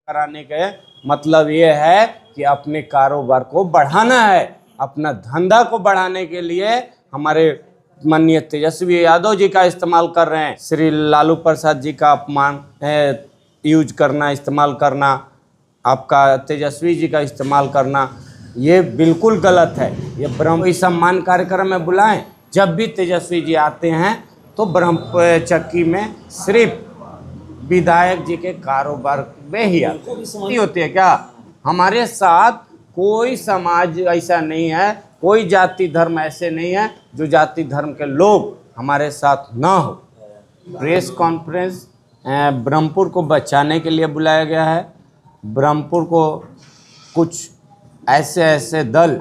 कराने का मतलब ये है कि अपने कारोबार को बढ़ाना है, अपना धंधा को बढ़ाने के लिए हमारे माननीय तेजस्वी यादव जी का इस्तेमाल कर रहे हैं। श्री लालू प्रसाद जी का अपमान यूज करना, इस्तेमाल करना, आपका तेजस्वी जी का इस्तेमाल करना, ये बिल्कुल गलत है। ये ब्रह्म सम्मान कार्यक्रम में बुलाएं। जब भी तेजस्वी जी आते हैं तो ब्रह्म चक्की में सिर्फ विधायक जी के कारोबार में ही आती होती है। क्या हमारे साथ कोई समाज ऐसा नहीं है, कोई जाति धर्म ऐसे नहीं है जो जाति धर्म के लोग हमारे साथ ना हो। प्रेस कॉन्फ्रेंस ब्रह्मपुर को बचाने के लिए बुलाया गया है। ब्रह्मपुर को कुछ ऐसे ऐसे दल,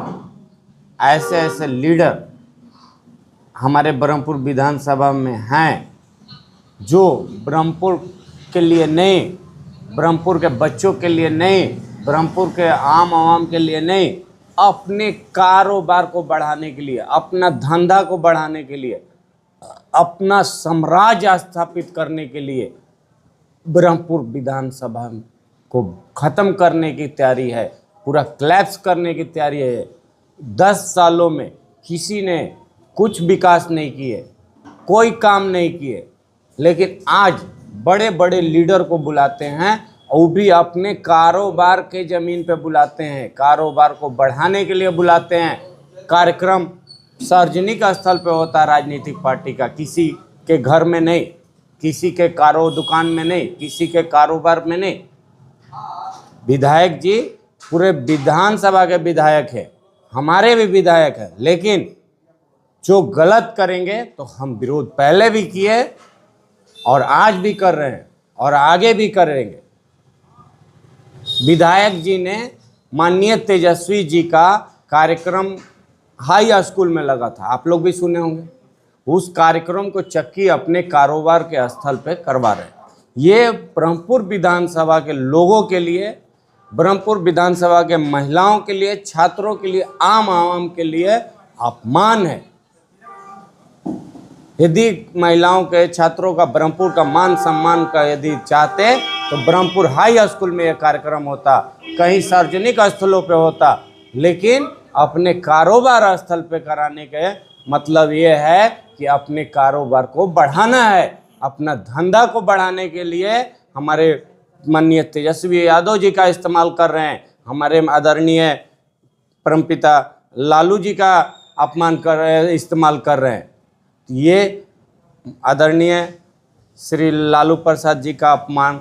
ऐसे ऐसे लीडर हमारे ब्रह्मपुर विधानसभा में हैं जो ब्रह्मपुर के लिए नहीं, ब्रह्मपुर के बच्चों के लिए नहीं, ब्रह्मपुर के आम आवाम के लिए नहीं, अपने कारोबार को बढ़ाने के लिए, अपना धंधा को बढ़ाने के लिए, अपना साम्राज्य स्थापित करने के लिए ब्रह्मपुर विधानसभा को ख़त्म करने की तैयारी है, पूरा क्लैप्स करने की तैयारी है। 10 सालों में किसी ने कुछ विकास नहीं किए, कोई काम नहीं किए, लेकिन आज बड़े बड़े लीडर को बुलाते हैं, वो भी अपने कारोबार के ज़मीन पे बुलाते हैं, कारोबार को बढ़ाने के लिए बुलाते हैं। कार्यक्रम सार्वजनिक स्थल पे होता है राजनीतिक पार्टी का, किसी के घर में नहीं, किसी के दुकान में नहीं, किसी के कारोबार में नहीं। विधायक जी पूरे विधानसभा के विधायक हैं, हमारे भी विधायक हैं, लेकिन जो गलत करेंगे तो हम विरोध पहले भी किए और आज भी कर रहे हैं और आगे भी करेंगे। विधायक जी ने माननीय तेजस्वी जी का कार्यक्रम हाई स्कूल में लगा था, आप लोग भी सुने होंगे। उस कार्यक्रम को चक्की अपने कारोबार के स्थल पे करवा रहे हैं। ये ब्रह्मपुर विधानसभा के लोगों के लिए, ब्रह्मपुर विधानसभा के महिलाओं के लिए, छात्रों के लिए, आम आवाम के लिए अपमान है। यदि महिलाओं के, छात्रों का, ब्रह्मपुर का मान सम्मान का यदि चाहते तो ब्रह्मपुर हाई स्कूल में यह कार्यक्रम होता, कहीं सार्वजनिक स्थलों पे होता, लेकिन अपने कारोबार स्थल पे कराने के मतलब ये है कि अपने कारोबार को बढ़ाना है, अपना धंधा को बढ़ाने के लिए हमारे माननीय तेजस्वी यादव जी का इस्तेमाल कर रहे हैं, हमारे आदरणीय परमपिता लालू जी का अपमान कर रहे हैं, इस्तेमाल कर रहे हैं। ये आदरणीय श्री लालू प्रसाद जी का अपमान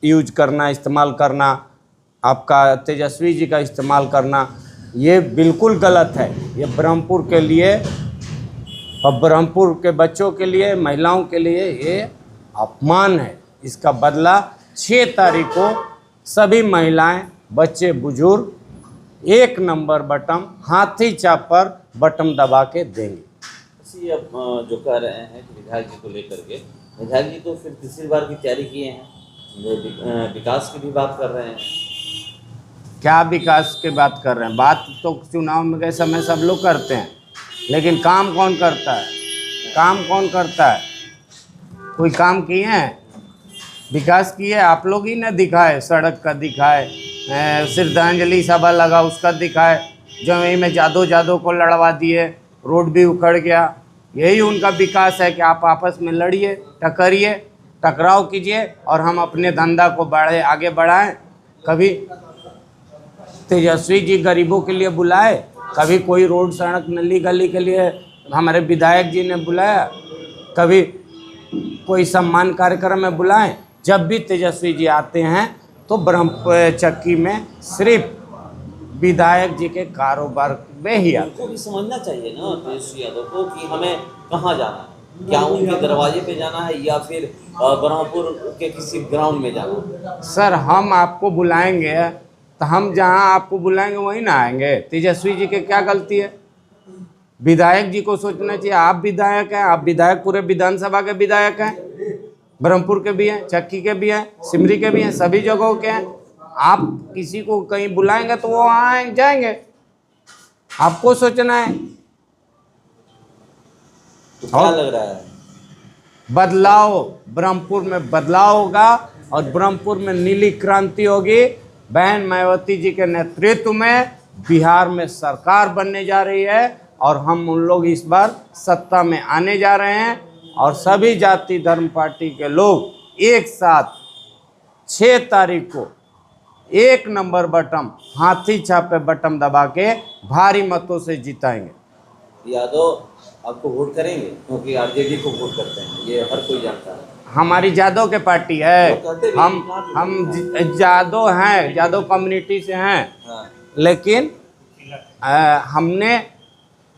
यूज करना, इस्तेमाल करना, आपका तेजस्वी जी का इस्तेमाल करना, ये बिल्कुल गलत है। ये ब्रह्मपुर के लिए और ब्रह्मपुर के बच्चों के लिए, महिलाओं के लिए ये अपमान है। इसका बदला 6 तारीख को सभी महिलाएं, बच्चे, बुजुर्ग 1 नंबर बटन, हाथी चाप पर बटन दबा के देंगे। अब जो कह रहे हैं कि विधायक जी को लेकर के, विधायक जी तो फिर तीसरी बार की तैयारी किए हैं, विकास की भी बात कर रहे हैं। क्या विकास की बात कर रहे हैं? बात तो चुनाव में के समय सब लोग करते हैं, लेकिन काम कौन करता है? काम कौन करता है? कोई काम किए हैं? विकास किए आप लोग ही ना दिखाए, सड़क का दिखाए, श्रद्धांजलि सभा लगा उसका दिखाए, जमुई में जादव को लड़वा दिए, रोड भी उखड़ गया। यही उनका विकास है कि आप आपस में लड़िए, टकरिए, टकराव कीजिए और हम अपने धंधा को आगे बढ़ाएं। कभी तेजस्वी जी गरीबों के लिए बुलाए, कभी कोई रोड, सड़क, नली गली के लिए हमारे विधायक जी ने बुलाया, कभी कोई सम्मान कार्यक्रम में बुलाएं। जब भी तेजस्वी जी आते हैं तो ब्रह्म चक्की में सिर्फ विधायक जी के कारोबार में ही आते हैं। उनको भी समझना चाहिए ना तेजस्वी यादव को कि हमें कहाँ जाना है, क्या उनके दरवाजे पे जाना है या फिर ब्रह्मपुर के किसी ग्राउंड में जाना है। सर, हम आपको बुलाएंगे तो हम जहां आपको बुलाएंगे वहीं ना आएंगे। तेजस्वी जी के क्या गलती है? विधायक जी को सोचना चाहिए। आप विधायक हैं, आप विधायक पूरे विधानसभा के विधायक हैं, ब्रह्मपुर के भी हैं, चक्की के भी हैं, सिमरी के भी हैं, सभी जगहों के हैं। आप किसी को कहीं बुलाएंगे तो वो वहाँ जाएंगे, आपको सोचना है। तो क्या लग रहा है? बदलाव, ब्रह्मपुर में बदलाव होगा और ब्रह्मपुर में नीली क्रांति होगी। बहन मायावती जी के नेतृत्व में बिहार में सरकार बनने जा रही है और हम उन लोग इस बार सत्ता में आने जा रहे हैं और सभी जाति धर्म पार्टी के लोग एक साथ 6 तारीख को 1 नंबर बटन, हाथी छापे बटन दबा के भारी मतों से जिताएंगे। यादव आपको वोट करेंगे क्योंकि आरजेडी को वोट करते हैं, ये हर कोई जानता है। हमारी जादव के पार्टी है, हम जादव हैं, जादव कम्युनिटी से हैं। हाँ। लेकिन हमने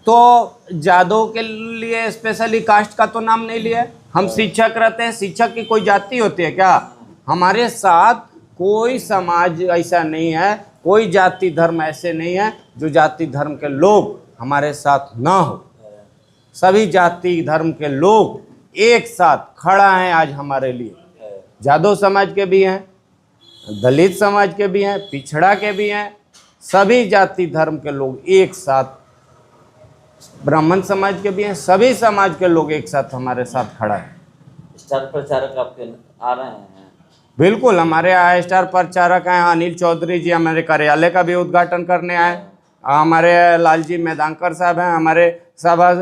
तो जादव के लिए स्पेशली कास्ट का तो नाम नहीं लिया। हम शिक्षक रहते हैं, शिक्षक की कोई जाति होती है क्या? हमारे साथ कोई समाज ऐसा नहीं है, कोई जाति धर्म ऐसे नहीं है जो जाति धर्म के लोग हमारे साथ ना हो। सभी जाति धर्म के लोग एक साथ खड़ा हैं आज हमारे लिए। जादव समाज के भी हैं, दलित समाज के भी हैं, पिछड़ा के भी हैं, सभी जाति धर्म के लोग एक साथ, ब्राह्मण समाज के भी हैं, सभी समाज के लोग एक साथ हमारे साथ खड़ा है। स्टार प्रचारक आपके आ रहे हैं? बिल्कुल, हमारे यहाँ स्टार प्रचारक हैं अनिल चौधरी जी, हमारे कार्यालय का भी उद्घाटन करने आए। हमारे लालजी मैदानकर साहब हैं, हमारे सभा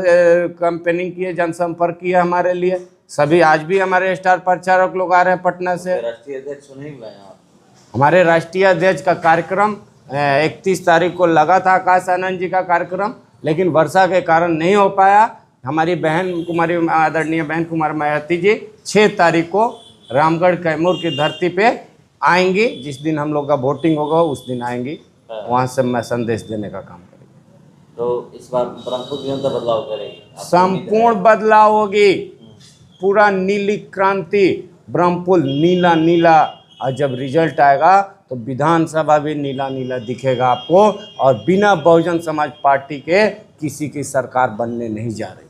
कैंपेनिंग किए, जनसंपर्क किया हमारे लिए। सभी आज भी हमारे स्टार प्रचारक लोग आ रहे हैं पटना से। राष्ट्रीय अध्यक्ष नहीं बुलाए आप? हमारे राष्ट्रीय अध्यक्ष का कार्यक्रम 31 तारीख को लगा था, आकाश आनंद जी का कार्यक्रम, लेकिन वर्षा के कारण नहीं हो पाया। हमारी बहन कुमारी आदरणीय बहन कुमार मायावती जी 6 तारीख को रामगढ़ कैमूर की धरती पे आएंगी। जिस दिन हम लोग का वोटिंग होगा उस दिन आएंगी, वहाँ से मैं संदेश देने का काम करेंगे। तो इस बार ब्रह्मपुर जनता बदलाव करेगी, संपूर्ण बदलाव होगी, पूरा नीली क्रांति, ब्रह्मपुर नीला नीला। और जब रिजल्ट आएगा तो विधानसभा भी नीला नीला दिखेगा आपको, और बिना बहुजन समाज पार्टी के किसी की सरकार बनने नहीं जा रही।